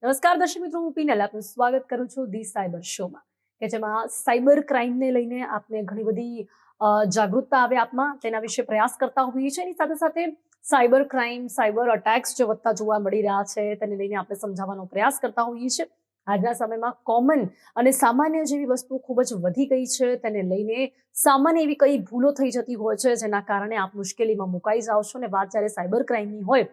નમસ્કાર દર્શક મિત્રો, હું પીનલ આપનું સ્વાગત કરું છું ધી સાયબર શોમાં, કે જેમાં સાયબર ક્રાઇમને લઈને આપને ઘણી બધી જાગૃતતા આવે આપમાં, તેના વિશે પ્રયાસ કરતા હોઈએ છીએ. એની સાથે સાથે સાયબર ક્રાઇમ, સાયબર અટેક્સ જે વધતા જોવા મળી રહ્યા છે તેને લઈને આપણે સમજાવવાનો પ્રયાસ કરતા હોઈએ છીએ. આજના સમયમાં કોમન અને સામાન્ય જેવી વસ્તુ ખૂબ જ વધી ગઈ છે, તેને લઈને સામાન્ય એવી કઈ ભૂલો થઈ જતી હોય છે જેના કારણે આપ મુશ્કેલીમાં મુકાઈ જાઓ છો. અને વાત જ્યારે સાયબર ક્રાઇમની હોય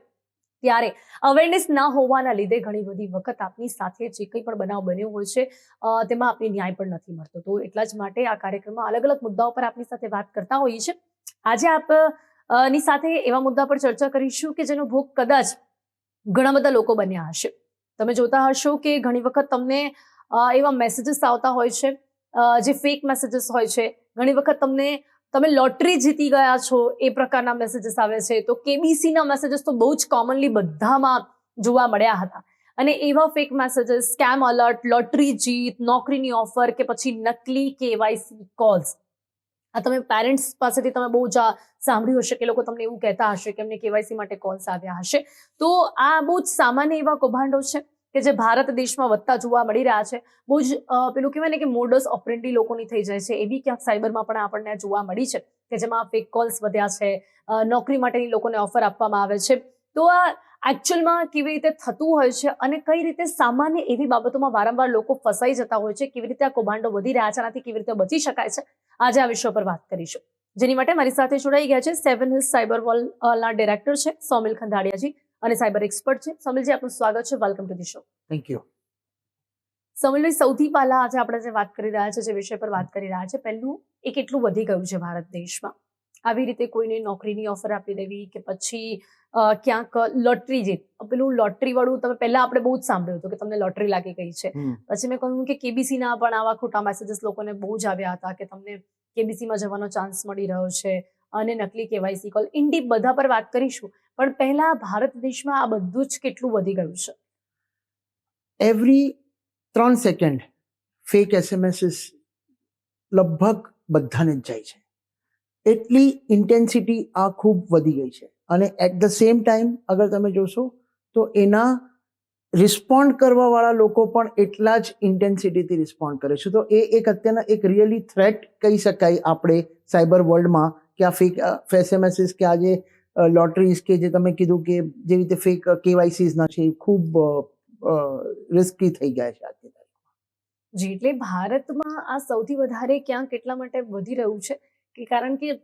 ત્યારે અવેરનેસ ના હોવાના લીધે ઘણી બધી વખત આપની સાથે જે કંઈ પણ બનાવ બન્યો હોય છે તેમાં આપને ન્યાય પણ નથી મળતો. તો એટલા જ માટે આ કાર્યક્રમમાં અલગ અલગ મુદ્દાઓ પર આપની સાથે વાત કરતા હોઈએ છીએ. આજે આપની સાથે એવા મુદ્દા પર ચર્ચા કરીશું કે જેનો ભોગ કદાચ ઘણા બધા લોકો બન્યા હશે. તમે જોતા હશો કે ઘણી વખત તમને એવા મેસેજીસ આવતા હોય છે જે ફેક મેસેજીસ હોય છે. ઘણી વખત તમે લોટરી જીતી ગયા છો એ પ્રકારના મેસેજીસ આવે છે. તો કેબીસીના મેસેજીસ તો બહુ જ કોમનલી બધામાં જોવા મળ્યા હતા. અને એવા fake messages, scam alert, lottery જીત, નોકરીની ઓફર કે પછી નકલી કેવાયસી કોલ્સ, આ તમે પેરેન્ટ્સ પાસેથી તમે બહુ જ સાંભળ્યું હશે કે લોકો તમને એવું કહેતા હશે કે એમને કેવાયસી માટે કોલ્સ આવ્યા હશે. તો આ બહુ જ સામાન્ય એવા કૌભાંડો છે કે જે ભારત દેશમાં વધતા જોવા મળી રહ્યા છે. બહુ જ પેલું કહેવાય ને કે મોડસ ઓપરેન્ડી લોકોની થઈ જાય છે, એવી ક્યાંક સાયબરમાં પણ આપણને જોવા મળી છે કે જેમાં ફેક કોલ્સ વધ્યા છે, નોકરી માટેની લોકોને ઓફર આપવામાં આવે છે. તો આ એકચ્યુઅલમાં કેવી રીતે થતું હોય છે અને કઈ રીતે સામાન્ય એવી બાબતોમાં વારંવાર લોકો ફસાઈ જતા હોય છે, કેવી રીતે આ કૌભાંડો વધી રહ્યા છે, આનાથી કેવી રીતે બચી શકાય છે, આજે આ વિષય પર વાત કરીશું. જેની માટે મારી સાથે જોડાઈ ગયા છે 7 Hills સાયબર વોલના ડિરેક્ટર છે સોમિલ ખંધાડિયાજી અને સાયબર એક્સપર્ટ છે. સોમિલજી, આપનું સ્વાગત છે. Welcome to the show. Thank you. સોમિલભાઈ, સૌથી પહેલા આજે આપણે જે વાત કરી રહ્યા છે, જે વિષય પર વાત કરી રહ્યા છે, પહેલું એ કેટલું વધી ગયું છે ભારત દેશમાં આવી રીતે કોઈને નોકરીની ઓફર આપી દેવી કે પછી ક્યાંક લોટરી જીત, પેલું લોટરી વાળું તમે પહેલા આપણે બહુ જ સાંભળ્યું હતું કે તમને લોટરી લાગી ગઈ છે. પછી મેં કહ્યું કે કેબીસીના પણ આવા ખોટા મેસેજીસ લોકોને બહુ જ આવ્યા હતા કે તમને કેબીસીમાં જવાનો ચાન્સ મળી રહ્યો છે અને નકલી કેવાયસી કોલ. ઇન ડીપ બધા પર વાત કરીશું, પણ પહેલા ભારત દેશમાં આ બધું જ કેટલું વધી ગયું છે? એવરી 3 સેકન્ડ ફેક એસએમએસીસ લગભગ બધાને જ જાય છે. એટલી ઇન્ટેન્સિટી આ ખૂબ વધી ગઈ છે. અને એટ ધ સેમ ટાઈમ અગર તમે જોશો તો એના રિસ્પોન્ડ કરવાવાળા લોકો પણ એટલા જ ઇન્ટેન્સિટીથી રિસ્પોન્ડ કરે છે. તો એ એક અત્યારના એક રિયલી થ્રેટ કહી શકાય આપણે સાયબર વર્લ્ડમાં, કે આ ફેક એસએમએસીસ કે આજે લોટરીઝ કે જે તમે કીધું કે જે રીતે ફેક કેવાયસીસના છે, એ ખૂબ રિસ્કી થઈ ગયા છે આજની તારીખમાં. જી, એટલે ભારતમાં આ સૌથી વધારે ક્યાંક એટલા માટે વધી રહ્યું છે કે કારણ કે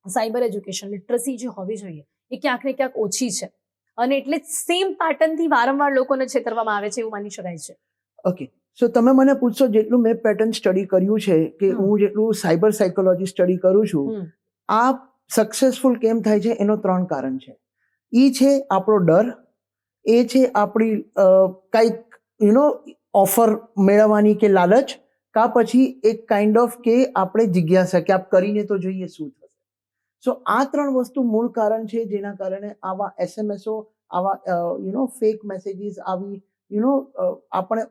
સાયબર એજ્યુકેશન લિટરસી જે હોવી જોઈએ એ ક્યાંક ને ક્યાંક ઓછી છે અને એટલે સેમ પેટર્નથી વારંવાર લોકોને છેતરવામાં આવે છે એવું માની શકાય છે. ઓકે, સો તમે મને પૂછશો જેટલું મેં પેટર્ન સ્ટડી કર્યું છે કે હું જેટલું સાયબર સાયકોલોજી સ્ટડી કરું છું, આ સક્સેસફુલ કેમ થાય છે એનો 3 કારણ છે. એ છે આપણો ડર, એ છે આપણી કંઈક ઓફર મેળવવાની કે લાલચ, કા પછી એક કાઇન્ડ ઓફ કે આપણે જિજ્ઞાસા કે આપ કરીને તો જોઈએ શું થશે. સો આ 3 વસ્તુ મૂળ કારણ છે જેના કારણે આવા એસએમએસો, આવા ફેક મેસેજીસ, આવી આપણે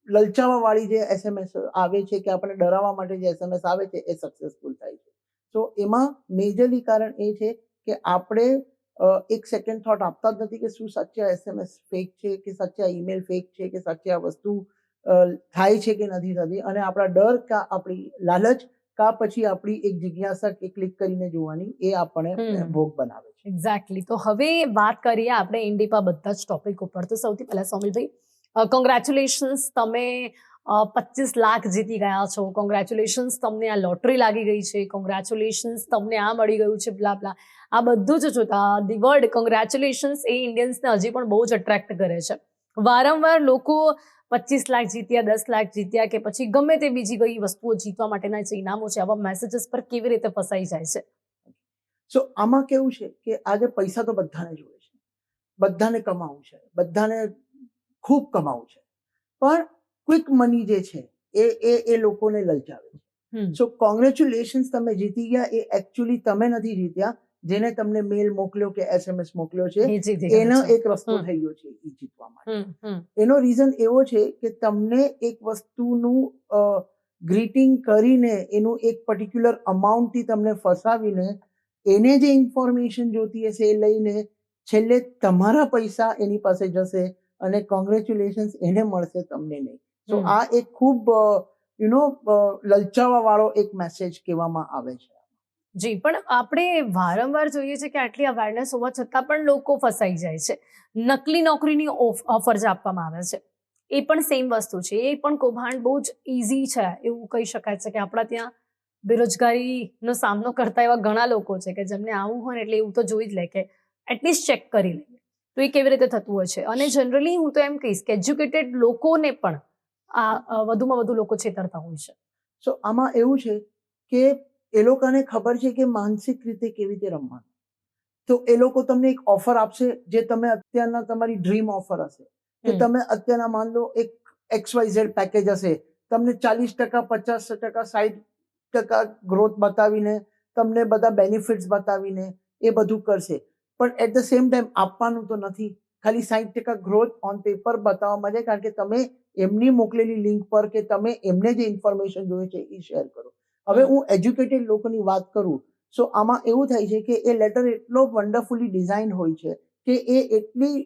લલચાવા વાળી જે એસએમએસ આવે છે કે આપણે ડરાવવા માટે જે એસએમએસ આવે છે એ સક્સેસફુલ થાય છે. સો એમાં મેજરલી કારણ એ છે કે આપણે એક સેકન્ડ થોટ આપતા જ નથી કે શું સાચે એસએમએસ ફેક છે, કે સાચે ઈમેલ ફેક છે, કે સાચે આ વસ્તુ થાય છે કે નથી થતી. અને આપણા ડર કા આપણી લાલચ કા પછી આપણી એક જિજ્ઞાસા કે ક્લિક કરીને જોવાની, એ આપણને ભોગ બનાવે છે. એક્ઝેક્ટલી. તો હવે વાત કરીએ આપણે ઇન્ડીપા બધા જ ટોપિક ઉપર. તો સૌથી પહેલા સોમિલભાઈ, કોંગ્રેચ્યુલેશન્સ, તમે 25 લાખ જીતી ગયા છો. કોંગ્રેચ્યુલેશન્સ, તમને આ લોટરી લાગી ગઈ છે. કોંગ્રેચ્યુલેશન્સ, તમને આ મળી ગયું છે, બ્લા બ્લા. આ બધું જ જોતા ધી વર્ડ કોંગ્રેચ્યુલેશન્સ એ ઇન્ડિયન્સને હજી પણ બહુ જ અટ્રેક્ટ કરે છે. વારંવાર લોકો 25 લાખ જીત્યા, 10 લાખ જીત્યા કે પછી ગમે તે બીજી કઈ વસ્તુઓ જીતવા માટેના જે ઇનામો છે, આવા મેસેજીસ પર કેવી રીતે ફસાઈ જાય છે? સો આમાં કેવું છે કે આજે પૈસા તો બધાને જોઈએ છે, બધાને કમાવું છે, બધાને ખૂબ કમાવું છે, પણ ક્વિક મની જે છે એ લોકોને લલચાવે છે. સો કોંગ્રેચ્યુલેશન્સ, તમે જીતી ગયા, એ એકચ્યુઅલી તમે નથી જીત્યા. જેને તમને મેલ મોકલ્યો કે એસએમએસ મોકલ્યો છે એનો એક રસ્તો થઈ ગયો છે એ જીતવા માટે. એનો રીઝન એવો છે કે તમને એક વસ્તુનું ગ્રીટિંગ કરીને એનું એક પર્ટિક્યુલર અમાઉન્ટથી તમને ફસાવીને એને જે ઇન્ફોર્મેશન જોતી હશે એ લઈને છેલ્લે તમારા પૈસા એની પાસે જશે અને કોંગ્રેચ્યુલેશન્સ એને મળશે, તમને નહીં. સો હમ. આ એક ખૂબ લલચાવા વાળો એક મેસેજ કહેવામાં આવે છે. જી, પણ આપણે વારંવાર જોઈએ છે કે આટલી અવેરનેસ હોવા છતાં પણ લોકો ફસાઈ જાય છે. નકલી નોકરીની ઓફર જે આપવામાં આવે છે એ પણ સેમ વસ્તુ છે, એ પણ કૌભાંડ બહુ જ ઇઝી છે એવું કહી શકાય છે કે આપણા ત્યાં બેરોજગારીનો સામનો કરતા એવા ઘણા લોકો છે કે જેમને આવું હોય ને એટલે એવું તો જોઈ જ લે કે એટલીસ્ટ ચેક કરી લે. તો એ કેવી રીતે થતું હોય છે? અને જનરલી હું તો એમ કહીશ કે એજ્યુકેટેડ લોકોને પણ આ વધુમાં વધુ લોકો છેતરતા હોય છે. સો આમાં એવું છે કે એ લોકોને ખબર છે કે માનસિક રીતે કેવી રીતે રમવાનું. તો એ લોકો તમને એક ઓફર આપશે જે તમે અત્યારના તમારી ડ્રીમ ઓફર હશે કે તમે અત્યારના માન લો એક XYZ પેકેજ હશે, તમને 40%, 50%, 60% ગ્રોથ બતાવીને, તમને બધા બેનિફિટ્સ બતાવીને એ બધું કરશે. પણ એટ ધ સેમ ટાઈમ આપવાનું તો નથી, ખાલી 60% ગ્રોથ ઓન પેપર બતાવવા માટે, કારણ કે તમે એમની મોકલેલી લિંક પર કે તમે એમને જે ઇન્ફોર્મેશન જોઈએ છે એ શેર કરો. હવે હું એજ્યુકેટેડ લોકોની વાત કરું, સો આમાં એવું થાય છે કે એ લેટર એટલો વન્ડરફુલી ડિઝાઇન હોય છે કે એ એટલી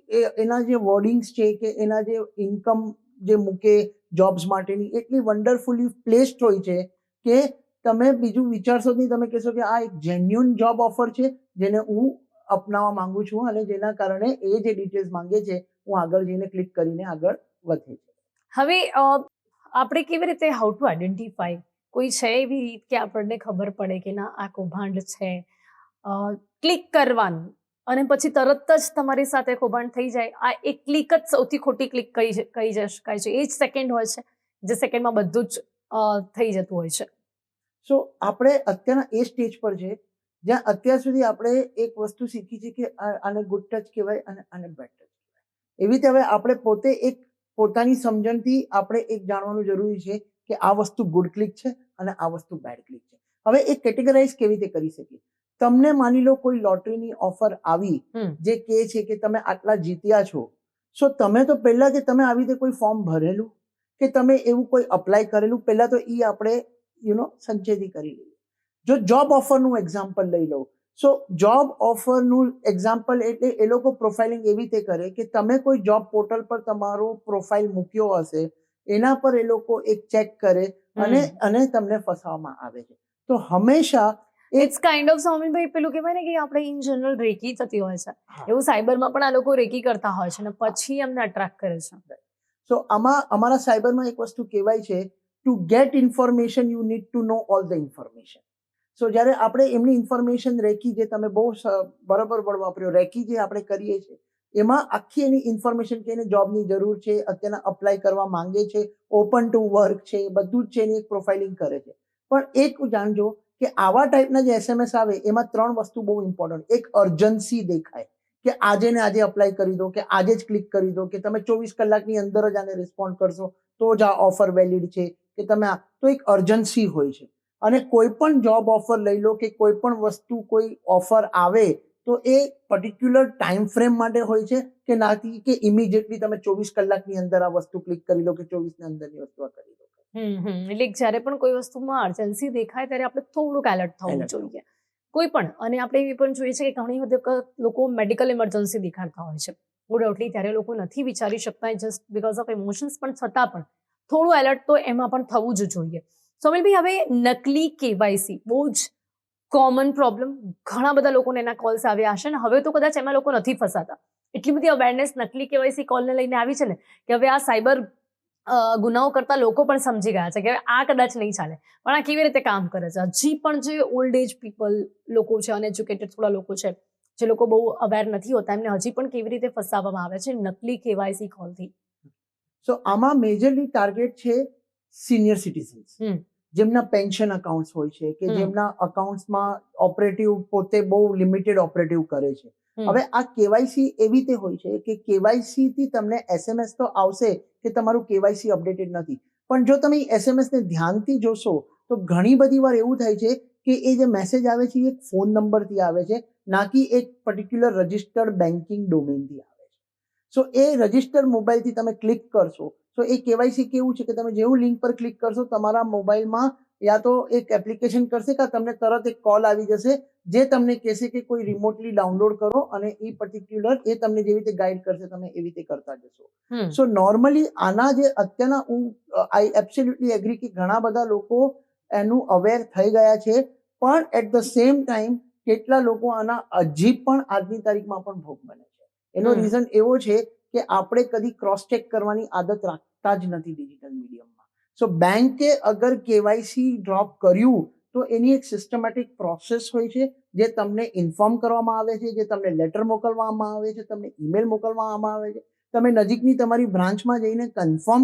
એના જે વર્ડિંગ્સ છે કે એના જે ઇન્કમ જે મૂકે જોબ્સ માટેની એટલી વન્ડરફુલી પ્લેસ્ડ હોય છે કે તમે બીજું વિચારશો નહીં, તમે કહેશો કે આ એક જેન્યુઅન જોબ ઓફર છે જેને હું અપનાવવા માંગુ છું, અને જેના કારણે એ જે ડિટેલ્સ માંગે છે હું આગળ જઈને ક્લિક કરીને આગળ વધે છે. હવે આપણે કેવી રીતે હાઉ ટુ આઈડેન્ટિફાઈ, કોઈ છે એવી રીત કે આપણને ખબર પડે કે ના આ કૌભાંડ છે? ક્લિક કરવાનું અને પછી તરત જ તમારી સાથે કૌભાંડ થઈ જાય, આ એક ક્લિક જ સૌથી ખોટી ક્લિક કહી શકાય છે. એ જ સેકન્ડ હોય છે જે સેકન્ડમાં બધું જ થઈ જતું હોય છે. સો આપણે અત્યારના એ સ્ટેજ પર છે જ્યાં અત્યાર સુધી આપણે એક વસ્તુ શીખી છે કે આને ગુડ ટચ કહેવાય અને આને બેડ ટચ કહેવાય. એવી રીતે હવે આપણે પોતે એક પોતાની સમજણથી આપણે એક જાણવાનું જરૂરી છે કે આ વસ્તુ ગુડ ક્લિક છે અને આ વસ્તુ બેડ ક્લિક છે. હવે એ કેટેગરાઇઝ કેવી રીતે કરી શકીએ? તમને માની લો કોઈ લોટરીની ઓફર આવી જે કહે છે કે તમે આટલા જીત્યા છો, સો તમે તો પહેલા કે તમે આવી રીતે કોઈ ફોર્મ ભરેલું કે તમે એવું કોઈ અપ્લાય કરેલું, પહેલા તો એ આપણે સંચેતી કરી લઈએ. જો જોબ ઓફરનું એક્ઝામ્પલ લઈ લો, સો જોબ ઓફરનું એક્ઝામ્પલ એટલે એ લોકો પ્રોફાઇલિંગ એવી રીતે કરે કે તમે કોઈ જોબ પોર્ટલ પર તમારો પ્રોફાઇલ મૂક્યો હશે, એના પર એ લોકો એક ચેક કરે અને તમને ફસાવવામાં આવે છે. તો હંમેશા ઇટ્સ કાઇન્ડ ઓફ સોમિલભાઈ પેલું કહેવાય ને કે આપણે ઇન જનરલ રેકી થતી હોય છે, એવું સાયબરમાં પણ આ લોકો રેકી કરતા હોય છે અને પછી એમને અટ્રેક્ટ કરે છે. સો આમાં અમારા સાયબરમાં એક વસ્તુ કહેવાય છે, to get information you need to know all the information. So જ્યારે આપણે એમની ઇન્ફોર્મેશન રેકી, જે તમે બહુ બરાબર વર્ડ વાપર્યો, રેકી જે આપણે કરીએ છીએ એમાં આખી એની ઇન્ફોર્મેશન કે એને જોબની જરૂર છે, અત્યારના અપ્લાય કરવા માંગે છે, ઓપન ટુ વર્ક છે, બધું જ છે, એની એક પ્રોફાઇલિંગ કરે છે. પણ એક જાણજો કે આવા ટાઈપના જે SMS આવે એમાં 3 વસ્તુ બહુ ઇમ્પોર્ટન્ટ. એક અર્જન્સી દેખાય કે આજે ને આજે અપ્લાય કરી દો, કે આજે જ ક્લિક કરી દો, કે તમે 24 કલાકની અંદર જ આને રિસ્પોન્ડ કરશો તો જ આ ઓફર વેલિડ છે, કે તમે તો એક અર્જન્સી હોય છે. અને કોઈ પણ જોબ ઓફર લઈ લો કે કોઈ પણ વસ્તુ કોઈ ઓફર આવે તો એ પર્ટિક્યુલર ટાઈમ ફ્રેમ માટે હોય છે કે નાથી કે ઇમિડિયેટલી તમે 24 કલાકની અંદર આ વસ્તુ ક્લિક કરી લો કે 24 ની અંદરની વસ્તુ કરી લો. એટલે જ્યારે પણ કોઈ વસ્તુમાં અર્જન્સી દેખાય ત્યારે આપણે થોડુંક એલર્ટ થવું જોઈએ, કોઈ પણ. અને આપણે એવી પણ જોઈએ છે કે ઘણી વખત લોકો મેડિકલ ઇમરજન્સી દેખાડતા હોય છે ઉડાવટલી, ત્યારે લોકો નથી વિચારી શકતા જસ્ટ બીકોઝ ઓફ ઇમોશન્સ, પણ છતાં પણ થોડું એલર્ટ તો એમાં પણ થવું જ જોઈએ. સોમિલભાઈ, હવે નકલી કેવાયસી બહુ જ કોમન પ્રોબ્લેમ, ઘણા બધા લોકોને એના કોલ્સ આવ્યા હશે ને હવે તો કદાચ એમાં લોકો નથી ફસાતા. એટલી બધી અવેરનેસ નકલી કેવાયસી કોલને લઈને આવી છે ને કે હવે આ સાયબર ગુનાઓ કરતા લોકો પણ સમજી ગયા છે કે આ કદાચ નહીં ચાલે, પણ આ કેવી રીતે કામ કરે છે. હજી પણ જે ઓલ્ડ એજ પીપલ લોકો છે, અનએજ્યુકેટેડ થોડા લોકો છે, જે લોકો બહુ અવેર નથી હોતા, એમને હજી પણ કેવી રીતે ફસાવવામાં આવે છે નકલી કેવાયસી કોલથી? સો આમાં મેજરલી ટાર્ગેટ છે સિનિયર સિટીઝન્સ, જેમના પેન્શન અકાઉન્ટ્સ હોય છે, કે જેમના અકાઉન્ટ્સમાં ઓપરેટિવ પોતે બહુ લિમિટેડ ઓપરેટિવ કરે છે. હવે આ કેવાયસી એવી રીતે હોય છે કે કેવાયસી થી તમને SMS તો આવશે કે તમારું કેવાયસી અપડેટેડ નથી, પણ જો તમે SMS ને ધ્યાનથી જોશો તો ઘણી બધી વાર એવું થાય છે કે એ જે મેસેજ આવે છે એ એક ફોન નંબરથી આવે છે, ના કે એક પર્ટિક્યુલર રજિસ્ટર્ડ બેન્કિંગ ડોમેનથી આવે છે. સો એ રજિસ્ટર્ડ મોબાઈલથી તમે ક્લિક કરશો તો એ કેવાયસી કેવું છે કે તમે જેવું લિંક પર ક્લિક કરશો તમારા મોબાઈલમાં યા તો એક એપ્લિકેશન કરશે કે તમને તરત એક કોલ આવી જશે જે તમને કહેશે કે કોઈ રિમોટલી ડાઉનલોડ કરો અને એ પર્ટિક્યુલર એ તમને જેવી રીતે ગાઈડ કરશે તમે એવી રીતે કરતા જશો. સો નોર્મલી આના જે અત્યારના હું આઈ એબ્સોલ્યુટલી એગ્રી કે ઘણા બધા લોકો એનું અવેર થઈ ગયા છે, પણ એટ ધ સેમ ટાઈમ કેટલા લોકો આના હજી પણ આજની તારીખમાં પણ ભોગ બને છે. એનો રીઝન એવો છે કે આપણે કદી ક્રોસ ચેક કરવાની આદત રાખતા જ નથી ડિજિટલ મીડિયમમાં. સો બેંકે અગર કેવાયસી ડ્રોપ કર્યું તો એની એક સિસ્ટમેટિક પ્રોસેસ હોય છે જે તમને ઇન્ફોર્મ કરવામાં આવે છે, જે તમને લેટર મોકલવામાં આવે છે, તમને ઈમેલ મોકલવામાં આવે છે. તમે નજીકની તમારી બ્રાન્ચમાં જઈને કન્ફર્મ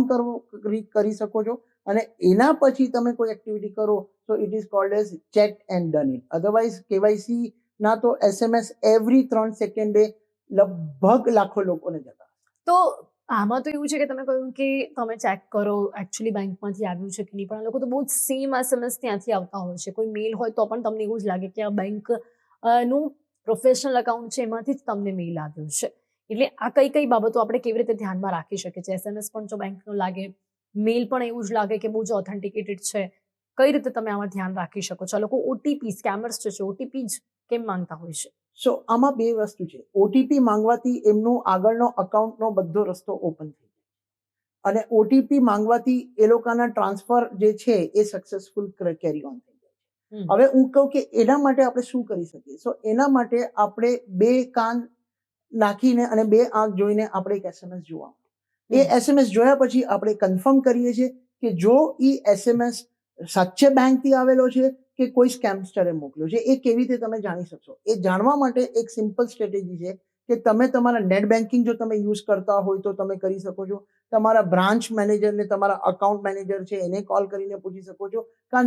કરી શકો છો અને એના પછી તમે કોઈ એક્ટિવિટી કરો તો it is called as check and done it. Otherwise KYC ના તો SMS એવરી 3 સેકન્ડે લગભગ લાખો લોકોને જતા. તો આમાં તો એવું છે કે તમે કહ્યું કે તમે ચેક કરો એકચ્યુઅલી બેંકમાંથી આવ્યું છે કે નહીં, પણ આ લોકો તો બહુ જ સેમ SMS ત્યાંથી આવતા હોય છે. કોઈ મેલ હોય તો પણ તમને એવું જ લાગે કે આ બેંક નું પ્રોફેશનલ એકાઉન્ટ છે એમાંથી જ તમને મેલ આવ્યો છે. એટલે આ કઈ કઈ બાબતો આપણે કેવી રીતે ધ્યાનમાં રાખી શકીએ છીએ? SMS પણ જો બેંકનો લાગે, મેલ પણ એવું જ લાગે કે બહુ જ ઓથેન્ટિકેટેડ છે, કઈ રીતે તમે આમાં ધ્યાન રાખી શકો છો? આ લોકો ઓટીપી સ્કેમર્સ છે ઓટીપી જ કેમ માંગતા હોય છે? સો આમાં બે વસ્તુ છે. ઓટીપી માંગવાથી એમનો આગળનો અકાઉન્ટનો બધો રસ્તો ઓપન થઈ જાય અને ઓટીપી માંગવાથી એ લોકોના ટ્રાન્સફર જે છે એ સક્સેસફુલ કેરી ઓન થઈ જાય. હવે હું કહું કે એના માટે આપણે શું કરી શકીએ? સો એના માટે આપણે બે કાન નાખીને અને બે આંખ જોઈને આપણે એક SMS જોવા. એ SMS જોયા પછી આપણે કન્ફર્મ કરીએ છીએ કે જો એ SMS સાચે બેંકથી આવેલો છે કે કોઈ સ્કેમસ્ટરે મોકલ્યો છે. એ કેવી રીતે તમે જાણી શકશો? એ જાણવા માટે એક સિમ્પલ સ્ટ્રેટેજી છે કે તમે તમારા નેટ બેન્કિંગ જો તમે યુઝ કરતા હોય તો તમે કરી શકો છો. તમારા બ્રાન્ચ મેનેજરને, તમારા અકાઉન્ટ મેનેજર છે એને કોલ કરીને પૂછી શકો છો કે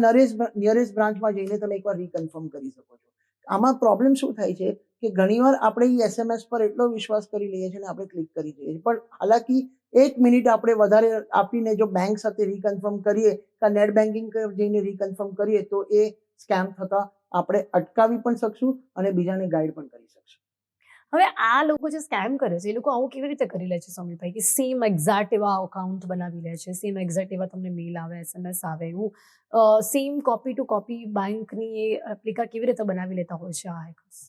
નિયરેસ્ટ બ્રાન્ચમાં જઈને તમે એકવાર રીકન્ફર્મ કરી શકો છો. આમાં પ્રોબ્લેમ શું થાય છે કે ઘણીવાર આપણે એ SMS પર એટલો વિશ્વાસ કરી લઈએ છીએ અને આપણે ક્લિક કરી દઈએ છીએ, પણ હાલાકી 1 મિનિટ આપણે વધારે આપીને જો બેંક સાથે રીકન્ફર્મ કરીએ કે નેટ બેન્કિંગ જઈને રીકન્ફર્મ કરીએ તો એ સ્કેમ થતા આપણે અટકાવી પણ શકશું અને બીજાને ગાઈડ પણ કરી શકશું. હવે આ લોકો જે સ્કેમ કરે છે એ લોકો આવું કેવી રીતે કરી લે છે સમીરભાઈ, કે સેમ એક્ઝેક્ટ એવા અકાઉન્ટ બનાવી લે છે, સેમ એક્ઝેક્ટ એવા તમને મેલ આવે, SMS આવે, એવું સેમ કોપી ટુ કોપી બેંકની એ એપ્લિકા કેવી રીતે બનાવી લેતા હોય છે આ હેકર્સ?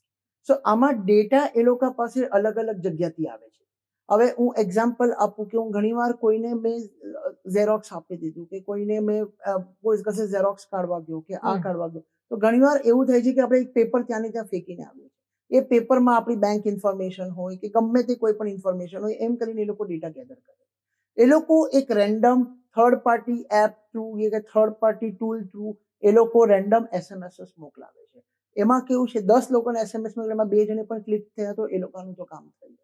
સો આમાં ડેટા એ લોકો પાસે અલગ અલગ જગ્યાથી આવે છે. હવે હું એક્ઝામ્પલ આપું કે હું ઘણીવાર કોઈને મેં ઝેરોક્સ આપી દીધું કે કોઈને મેં કોઈ કશે ઝેરોક્સ કાઢવા ગયો કે આ કાઢવા ગયો તો ઘણીવાર એવું થાય છે કે આપણે એક પેપર ત્યાં ને ત્યાં ફેંકીને આવીએ. એ પેપરમાં આપણી બેંક ઇન્ફોર્મેશન હોય કે ગમે તે કોઈ પણ ઇન્ફોર્મેશન હોય એમ કરીને એ લોકો ડેટા ગેધર કરે. એ લોકો એક random third party app through કે થર્ડ પાર્ટી ટૂલ થ્રુ એ લોકો રેન્ડમ SMS મોકલાવે છે. એમાં કેવું છે 10 લોકોને SMS મોકલે, એમાં 2 જણે પણ ક્લિક થયા તો એ લોકોનું તો કામ થઈ જાય.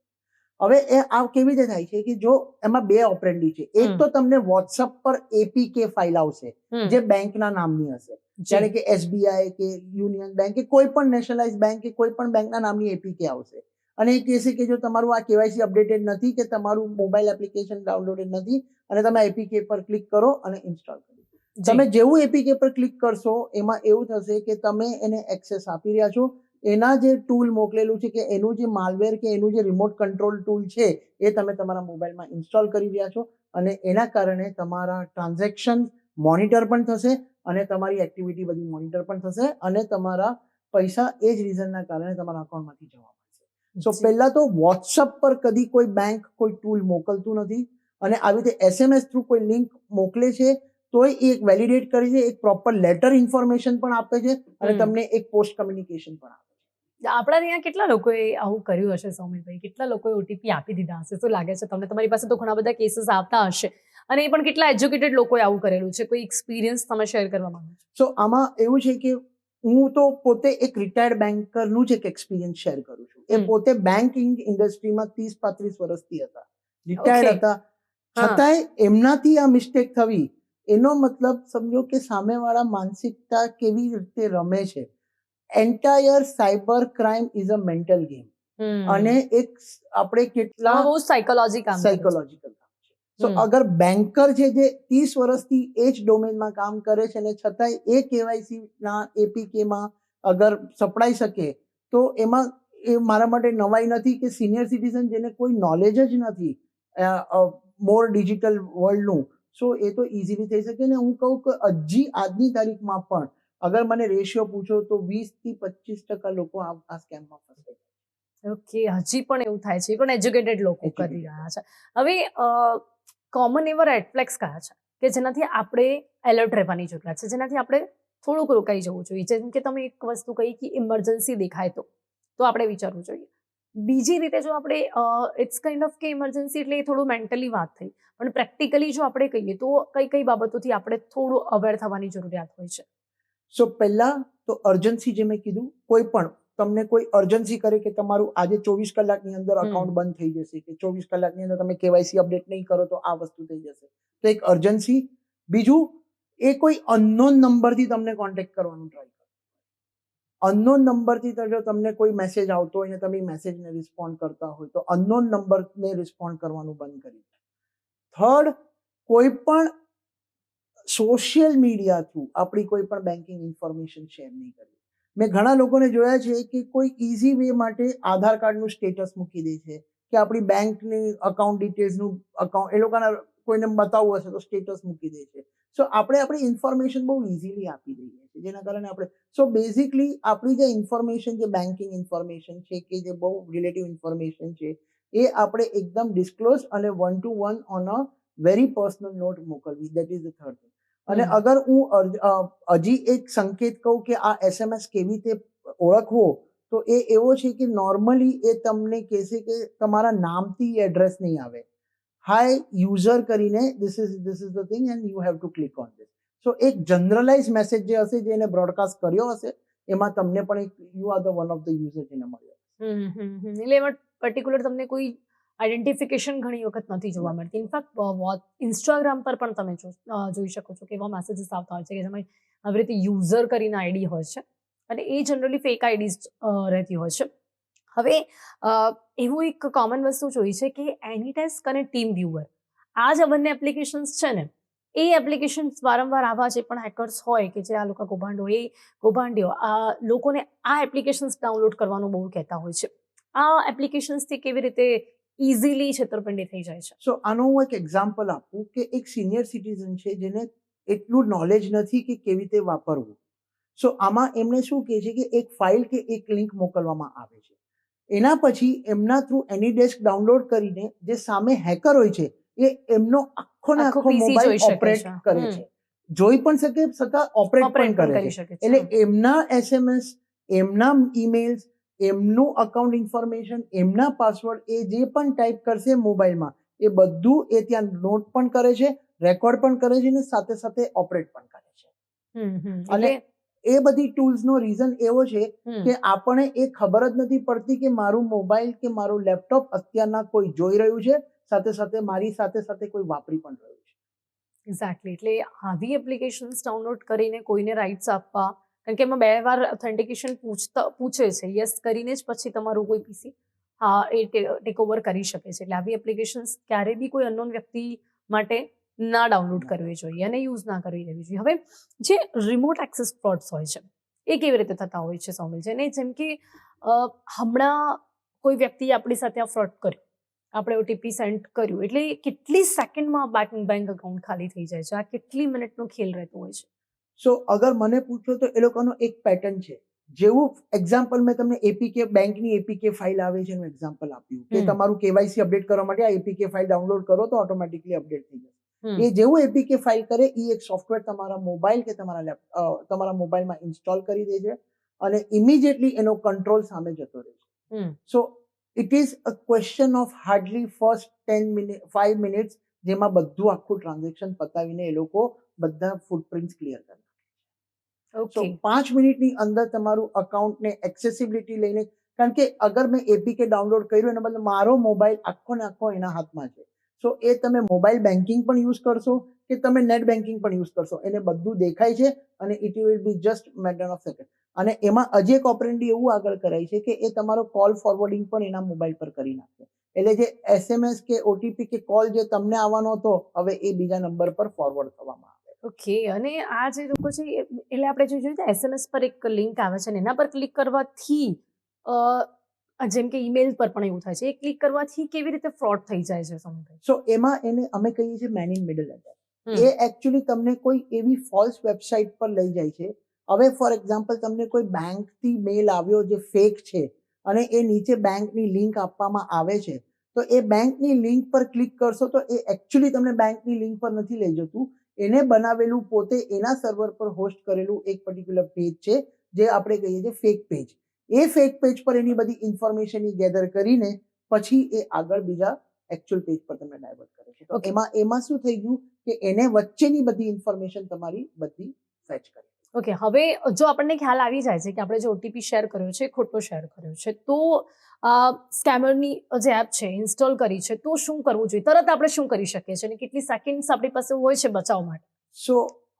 હવે એ આ કેવી રીતે થાય છે કે જો એમાં 2 ઓપરેન્ડી છે. એક તો તમને વોટ્સઅપ પર APK ફાઇલ આવશે જે બેંકના નામની હશે, જ્યારે કે SBI કે યુનિયન બેંક કે કોઈ પણ નેશનલાઇઝ બેંક કે કોઈ પણ બેંકના નામની APK આવશે અને એ કહેશે કે જો તમારું આ KYC અપડેટેડ નથી કે તમારું મોબાઈલ એપ્લિકેશન ડાઉનલોડેડ નથી અને તમે APK પર ક્લિક કરો અને ઇન્સ્ટોલ કરો. તમે જેવું APK પર ક્લિક કરશો એમાં એવું થશે કે તમે એને એક્સેસ આપી રહ્યા છો. એના જે ટૂલ મોકલેલું છે કે એનું જે માલવેર કે એનું જે રિમોટ કંટ્રોલ ટૂલ છે એ તમે તમારા મોબાઈલમાં ઇન્સ્ટોલ કરી રહ્યા છો અને એના કારણે તમારા ટ્રાન્ઝેક્શન મોનિટર પણ થશે અને તમારી એક્ટિવિટી બધી મોનિટર પણ થશે અને તમારા પૈસા એ જ રીઝનના કારણે તમારા અકાઉન્ટમાંથી જવા મળશે. સો પહેલા તો વોટ્સઅપ પર કદી કોઈ બેંક કોઈ ટૂલ મોકલતું નથી અને આવી રીતે SMS થ્રુ કોઈ લિંક મોકલે છે તોય એ એક વેલિડેટ કરી છે, એક પ્રોપર લેટર ઇન્ફોર્મેશન પણ આપે છે અને તમને એક પોસ્ટ કમ્યુનિકેશન પણ આપે છે. આપણા ત્યાં કેટલા લોકોએ આવું કર્યું હશે સૌમિલભાઈ? કેટલા લોકોએ ઓટીપી આપી દીધા હશે? શું લાગે છે તમને? તમારી પાસે તો ઘણા બધા કેસીસ આવતા હશે અને એ પણ કેટલા એજ્યુકેટેડ લોકોએ આવું કરેલું છે. કોઈ એક્સપિરિયન્સ તમે શેર કરવા માંગો છો? સો આમાં એવું છે કે હું તો પોતે એક રિટાયર્ડ બેન્કરનું જ એક એક્સપિરિયન્સ શેર કરું છું. એ પોતે બેન્કિંગ ઇન્ડસ્ટ્રીમાં 30-35 વર્ષથી હતા, રિટાયર્ડ હતા, છતાંય એમનાથી આ મિસ્ટેક થવી એનો મતલબ સમજો કે સામેવાળા માનસિકતા કેવી રીતે રમે છે. Entire cyber crime is a mental game અને એક આપણે કેટલા બહુ સાયકોલોજીકલ કામ છે. સો અગર બેન્કર છે જે 30 વર્ષથી એ જ ડોમેનમાં કામ કરે છે અને છતાંય એ KYC ના APKમાં અગર સપડાઈ શકે તો એમાં એ મારા માટે નવાઈ નથી કે સિનિયર સિટીઝન જેને કોઈ નોલેજ જ નથી મોર ડિજિટલ વર્લ્ડનું સો એ તો ઇઝીલી થઈ શકે ને હું કહું કે હજી આજની તારીખમાં પણ અગર મને રેશિયો પૂછો તો 20-25% લોકો આ સ્કેમમાં ફસે. ઓકે, હજી પણ એવું થાય છે, પણ એજ્યુકેટેડ લોકો કરી રહ્યા છે. હવે કોમન એવા રેડ ફ્લેગ્સ કયા છે કે જેનાથી આપણે એલર્ટ રહેવાની જરૂરિયાત છે, જેનાથી આપણે થોડુંક રોકાઈ જવું જોઈએ? જેમ કે તમે એક વસ્તુ કહી કે ઇમરજન્સી દેખાય તો આપણે વિચારવું જોઈએ. બીજી રીતે જો આપણે ઇટ્સ કાઇન્ડ ઓફ કે ઇમરજન્સી એટલે એ થોડું મેન્ટલી વાત થઈ, પણ પ્રેક્ટિકલી જો આપણે કહીએ તો કઈ બાબતોથી આપણે થોડું અવેર થવાની જરૂરિયાત હોય છે? સો પહેલા તો અર્જન્સી, જે મેં કીધું, કોઈ પણ તમને કોઈ અર્જન્સી કરે કે તમારું આજે 24 કલાકની અંદર અકાઉન્ટ બંધ થઈ જશે કે 24 કલાકની અંદર તમે કેવાયસી અપડેટ નહીં કરો તો આ વસ્તુ થઈ જશે, તો એક અર્જન્સી. બીજું, એ કોઈ અનનોન નંબરથી તમને કોન્ટેક્ટ કરવાનું ટ્રાય કરો. અનનોન નંબરથી જો તમને કોઈ મેસેજ આવતો હોય ને તમે મેસેજને રિસ્પોન્ડ કરતા હોય તો અનનોન નંબરને રિસ્પોન્ડ કરવાનું બંધ કરી દો. થર્ડ, કોઈ પણ સોશિયલ મીડિયા થ્રુ આપણી કોઈ પણ બેન્કિંગ ઇન્ફોર્મેશન શેર નહીં કરવી. મેં ઘણા લોકોને જોયા છે કે કોઈ ઇઝી વે માટે આધાર કાર્ડનું સ્ટેટસ મૂકી દે છે કે આપણી બેંકની અકાઉન્ટ ડિટેલ્સનું અકાઉન્ટ એ લોકોના કોઈને બતાવવું હશે તો સ્ટેટસ મૂકી દે છે. સો આપણે આપણી ઇન્ફોર્મેશન બહુ ઇઝીલી આપી દઈએ છીએ, જેના કારણે આપણે બેઝિકલી આપણી જે ઇન્ફોર્મેશન, જે બેન્કિંગ ઇન્ફોર્મેશન છે કે જે બહુ રિલેટિવ ઇન્ફોર્મેશન છે એ આપણે એકદમ ડિસ્ક્લોઝ અને 1 to 1 on a very personal note મોકલવી. That is the third thing. અને અગર હું હજી એક સંકેત કહું કે આ SMS કેવી રીતે ઓળખવો, તો એ એવો છે કે નોર્મલી એ તમને કહેશે કે તમારા નામથી એડ્રેસ નહીં આવે. હાય યુઝર કરીને this is the thing and you have to click on this. So એક જનરલાઇઝ મેસેજ જે હશે, જે એને બ્રોડકાસ્ટ કર્યો હશે, એમાં તમને પણ એક you are the one of the user જેને મળ્યો. એટલે એમાં પર્ટિક્યુલર તમને કોઈ આઈડેન્ટિફિકેશન ઘણી વખત નથી જોવા મળતી. ઇનફેક્ટ ઇન્સ્ટાગ્રામ પર પણ તમે જોઈ શકો છો કે એવા મેસેજીસ આવતા હોય છે કે જેમાં આવી રીતે યુઝર કરીને આઈડી હોય છે અને એ જનરલી ફેક આઈડીઝ રહેતી હોય છે. હવે એવું એક કોમન વસ્તુ જોઈ છે કે એનીટેસ્ક અને ટીમ વ્યુઅર, આ જે બંને એપ્લિકેશન્સ છે ને, એ એપ્લિકેશન્સ વારંવાર આવા જે પણ હેકર્સ હોય કે જે આ લોકો કૌભાંડીઓ આ લોકોને આ એપ્લિકેશન્સ ડાઉનલોડ કરવાનું બહુ કહેતા હોય છે. આ એપ્લિકેશન્સથી કેવી રીતે ઇઝીલી છેતરપિંડી થઈ જાય છે? સો આનો હું એક એક્ઝામ્પલ આપું કે એક સિનિયર સિટીઝન છે જેને એટલું નોલેજ નથી કે કેવી રીતે વાપરવું. સો આમાં એમણે શું કહે છે કે એક ફાઇલ કે એક લિંક મોકલવામાં આવે છે. એના પછી એમના થ્રુ એનીડેસ્ક ડાઉનલોડ કરીને જે સામે હેકર હોય છે એ એમનો આખો ને આખો મોબાઈલ ઓપરેટ કરે છે. જોઈ પણ શકે, ઓપરેટ પણ કરે છે. એટલે એમના SMS, એમના ઈમેલ્સ, એમનું અકાઉન્ટ ઇન્ફોર્મેશન, એમના પાસવર્ડ, એ જે પણ ટાઈપ કરશે મોબાઈલમાં એ બધું એ ત્યાં નોટ પણ કરે છે, રેકોર્ડ પણ કરે છે અને સાથે સાથે ઓપરેટ પણ કરે છે. અને એ બધી ટૂલ્સનો રીઝન એવો છે કે આપણે એ ખબર જ નથી પડતી કે મારું મોબાઈલ કે મારું લેપટોપ અત્યારના કોઈ જોઈ રહ્યું છે, સાથે સાથે મારી સાથે કોઈ વાપરી પણ રહ્યું છે. એક્ઝેક્ટલી. એટલે આવી એપ્લિકેશન્સ ડાઉનલોડ કરીને કોઈને રાઇટ્સ આપવા, કારણ કે એમાં 2 વાર ઓથેન્ટિકેશન પૂછે છે, યસ કરીને જ પછી તમારું કોઈ પીસી એ ટેક ઓવર કરી શકે છે. એટલે આવી એપ્લિકેશન્સ ક્યારે બી કોઈ અનનોન વ્યક્તિ માટે ના ડાઉનલોડ કરવી જોઈએ અને યુઝ ના કરવી લેવી જોઈએ. હવે જે રિમોટ એક્સેસ ફ્રોડ્સ હોય છે એ કેવી રીતે થતા હોય છે સૌમિલ? જેને જેમ કે હમણાં કોઈ વ્યક્તિએ આપણી સાથે આ ફ્રોડ કર્યું, આપણે ઓટીપી સેન્ડ કર્યું એટલે કેટલી સેકન્ડમાં બેંક અકાઉન્ટ ખાલી થઈ જાય છે? આ કેટલી મિનિટનો ખેલ રહેતો હોય છે? સો અગર મને પૂછો તો એ લોકોનો એક પેટર્ન છે. જેવું એક્ઝામ્પલ મેં તમને એપીકે બેંકની એપીકે ફાઇલ આવે છે એનું એક્ઝામ્પલ આપ્યું કે તમારું કેવાયસી અપડેટ કરવા માટે આ એપીકે ફાઇલ ડાઉનલોડ કરો તો ઓટોમેટિકલી અપડેટ થઈ જશે. એ જેવું એપીકે ફાઇલ કરે એ એક સોફ્ટવેર તમારા મોબાઈલ કે તમારા મોબાઈલમાં ઇન્સ્ટોલ કરી દે છે અને ઇમિડિયેટલી એનો કંટ્રોલ સામે જતો રહે છે. So it is a question of hardly first 5 minutes, જેમાં બધું આખું ટ્રાન્ઝેક્શન પતાવીને એ લોકો બધા ફૂટપ્રિન્ટ્સ ક્લિયર કરે. તો 5 મિનિટની અંદર તમારું અકાઉન્ટને એક્સેસિબિલિટી લઈને, કારણ કે અગર મેં એપીકે ડાઉનલોડ કર્યું એના બદલે મારો મોબાઈલ આખો ને આખો એના હાથમાં છે. સો એ તમે મોબાઈલ બેન્કિંગ પણ યુઝ કરશો કે તમે નેટ બેન્કિંગ પણ યુઝ કરશો, એને બધું દેખાય છે અને it will be just matter of second. અને એમાં હજી એક ઓપરેન્ડી એવું આગળ કરાય છે કે એ તમારો કોલ ફોરવર્ડિંગ પણ એના મોબાઈલ પર કરી નાખે. એટલે જે SMS કે ઓટીપી કે કોલ જે તમને આવવાનો હતો હવે એ બીજા નંબર પર ફોરવર્ડ થવામાં આવે. ઓકે. અને આ જે લોકો છે એટલે આપણે જે જોયું SMS પર એક લિંક આવે છે ને એના પર ક્લિક કરવાથી જેમ કે ઈમેલ પર પણ એવું થાય છે, એ ક્લિક કરવાથી કેવી રીતે ફ્રોડ થઈ જાય છે સમજાય? સો એમાં એને અમે કહીએ છીએ man in middle attack. A actually તમને કોઈ એવી ફોલ્સ વેબસાઇટ પર લઈ જાય છે. હવે ફોર એક્ઝામ્પલ તમને કોઈ બેંકથી મેલ આવ્યો જે ફેક છે અને એ નીચે બેંકની લિંક આપવામાં આવે છે, તો એ બેંકની લિંક પર ક્લિક કરશો તો એ એકચ્યુઅલી તમને બેંકની લિંક પર નથી લઈ જતું. એને બનાવેલું પોતે એના સર્વર પર હોસ્ટ કરેલું એક પર્ટિક્યુલર પેજ છે જે આપણે કહીએ છીએ ફેક પેજ. એ ફેક પેજ પર એની બધી ઇન્ફોર્મેશન ગેધર કરીને પછી એ આગળ બીજા એકચ્યુઅલ પેજ પર તમને ડાયવર્ટ કરે છે. તો એમાં શું થઈ ગયું કે એને વચ્ચેની બધી ઇન્ફોર્મેશન તમારી બધી ફેચ કરે. ઓકે, હવે જો આપણને ખ્યાલ આવી જાય છે કે આપણે જે ઓટીપી શેર કર્યો છે ખોટો શેર કર્યો છે, તો સ્કેમરની જે એપ છે ઇન્સ્ટોલ કરી છે, તો શું કરવું જોઈએ? તરત આપણે શું કરી શકીએ છીએ અને કેટલી સેકન્ડ્સ આપણી પાસે હોય છે બચાવ માટે? સો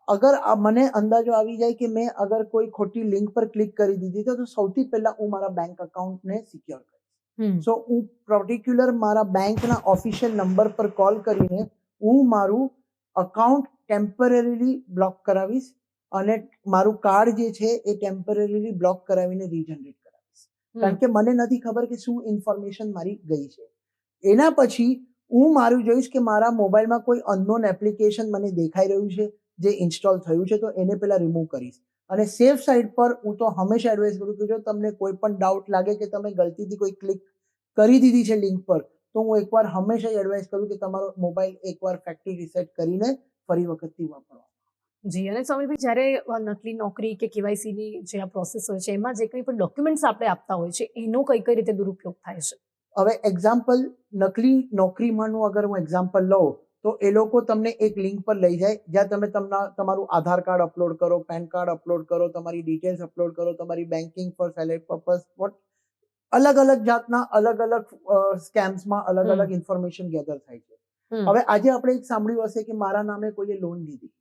અગર મને અંદાજો આવી જાય કે મેં અગર કોઈ ખોટી લિંક પર ક્લિક કરી દીધી તો સૌથી પહેલા હું મારા બેંક અકાઉન્ટને સિક્યોર કરીશ. સો હું પર્ટિક્યુલર મારા બેંકના ઓફિશિયલ નંબર પર કોલ કરીને હું મારું અકાઉન્ટ ટેમ્પરરીલી બ્લોક કરાવીશ અને મારું કાર્ડ જે છે એ ટેમ્પરરીલી બ્લોક કરાવીને રીજનરેટ કરાવીશ. કારણ કે મને નથી ખબર કે શું ઇન્ફોર્મેશન મારી ગઈ છે. એના પછી હું મારું જોઈશ કે મારા મોબાઈલમાં કોઈ અનનોન એપ્લિકેશન મને દેખાઈ રહ્યું છે જે ઇન્સ્ટોલ થયું છે, તો એને પહેલા રિમૂવ કરીશ. અને સેફ સાઇડ પર હું તો હંમેશા એડવાઇસ કરું કે જો તમને કોઈ પણ ડાઉટ લાગે કે તમે ગલતીથી કોઈ ક્લિક કરી દીધી છે લિંક પર, તો હું એકવાર હંમેશા એડવાઇસ કરું કે તમારો મોબાઈલ એકવાર ફેક્ટરી રીસેટ કરીને ફરી વખતથી વાપરવા. જી, અને સોમિલભાઈ, જ્યારે નકલી નોકરી કે કેવાયસીની જે આ પ્રોસેસ હોય છે એમાં જે કંઈ પણ ડોક્યુમેન્ટ્સ આપણે આપતા હોય છે એનો કઈ રીતે દુરુપયોગ થાય છે? હવે એક્ઝામ્પલ નકલી નોકરીમાંનું અગર હું એક્ઝામ્પલ લઉં તો એ લોકો તમને એક લિંક પર લઈ જાય જ્યાં તમે તમારું આધાર કાર્ડ અપલોડ કરો, પેન કાર્ડ અપલોડ કરો, તમારી ડિટેલ્સ અપલોડ કરો, તમારી બેન્કિંગ ફોર સેલેરી પર્પઝ, અલગ અલગ જાતના અલગ અલગ સ્કેમ્સમાં અલગ અલગ ઇન્ફોર્મેશન ગેધર થાય છે. હવે આજે આપણે એક સાંભળ્યું હશે કે મારા નામે કોઈએ લોન લીધી,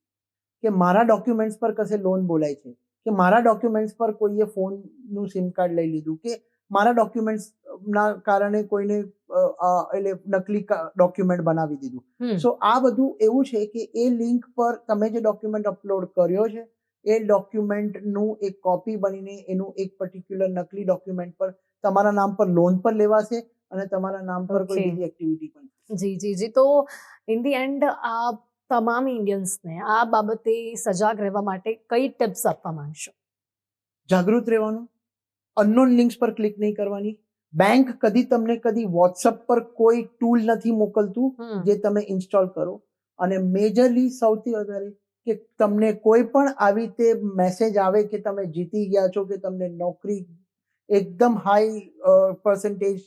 કે મારા ડોક્યુમેન્ટ્સ પર કશે લોન બોલાય છે, કે મારા ડોક્યુમેન્ટ્સ પર કોઈએ ફોનનું સિમ કાર્ડ લઈ લીધું, કે મારા ડોક્યુમેન્ટ્સના કારણે કોઈને એટલે નકલી ડોક્યુમેન્ટ બનાવી દીધું. સો આ બધું એવું છે કે એ લિંક પર તમે જે ડોક્યુમેન્ટ અપલોડ કર્યો છે એ ડોક્યુમેન્ટનું એક કોપી બનીને એનું એક પર્ટિક્યુલર નકલી ડોક્યુમેન્ટ પર તમારા નામ પર લોન પર લેવાશે અને તમારા નામ પર કોઈ બીજી એક્ટિવિટી પણ. જી જી જી, તો ઇન ધી એન્ડ આ તમામ ઇન્ડિયન્સને આ બાબતે સજાગ રહેવા માટે કઈ ટિપ્સ આપવા માંગશો? જાગૃત રહેવાનું, અનનોન લિંક્સ પર ક્લિક નહીં કરવાની. બેંક કદી વોટ્સઅપ પર કોઈ ટૂલ નથી મોકલતું જે તમે ઇન્સ્ટોલ કરો. અને મેજરલી સૌથી વધારે કે તમને કોઈ પણ આવી રીતે મેસેજ આવે કે તમે જીતી ગયા છો, કે તમને નોકરી એકદમ હાઈ પર્સન્ટેજ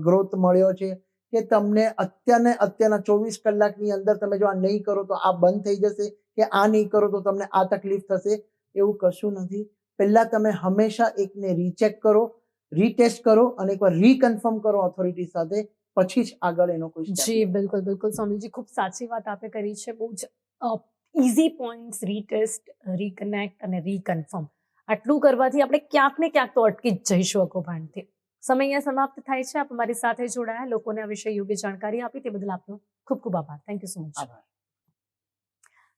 ગ્રોથ મળ્યો છે, કે તમને અત્યારના 24 કલાકની અંદર તમે જો આ નહીં કરો તો આ બંધ થઈ જશે, કે આ નહીં કરો તો તમને આ તકલીફ થશે, એવું કશું નથી. પહેલા તમે હંમેશા એકને રીચેક કરો, રીટેસ્ટ કરો અને એકવાર રીકન્ફર્મ કરો ઓથોરિટી સાથે, પછી જ આગળ એનો કોઈ સ્ટેપ. જી બિલકુલ બિલકુલ સોમિલજી, ખૂબ સાચી વાત આપે કરી છે. બહુ જ ઇઝી પોઈન્ટ્સ, રીટેસ્ટ, રીકનેક્ટ અને રીકન્ફર્મ, આટલું કરવાથી આપણે ક્યાંક ને ક્યાંક તો અટકી જ જઈશું અકૌભાંડથી. સમય અહીંયા સમાપ્ત થાય છે. આપ અમારી સાથે જોડાયા, લોકોને આ વિશે યોગ્ય જાણકારી આપી તે બદલ આપનો ખૂબ ખૂબ આભાર. Thank you so much.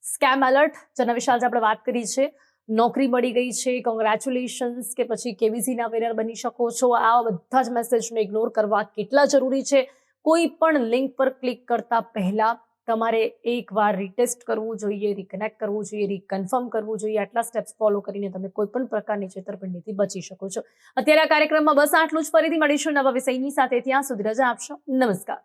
Scam alert જેના વિશે આજે આપણે વાત કરી છે. નોકરી મળી ગઈ છે, કોંગ્રેચ્યુલેશન્સ, કે પછી કેવીસીના વિનર બની શકો છો, આ બધા જ મેસેજને ઇગ્નોર કરવા કેટલા જરૂરી છે? કોઈ પણ લિંક પર ક્લિક કરતા પહેલા તમારે એકવાર રીટેસ્ટ કરવું જોઈએ, રીકનેક્ટ કરવું જોઈએ, રીકન્ફર્મ કરવું જોઈએ. આટલા સ્ટેપ્સ ફોલો કરીને તમે કોઈ પણ પ્રકારની છેતરપિંડીથી બચી શકો છો. અત્યારે આ કાર્યક્રમમાં બસ આટલું જ. ફરીથી મળીશું નવા વિષયની સાથે. ત્યાં સુધી રજા આપશો. નમસ્કાર.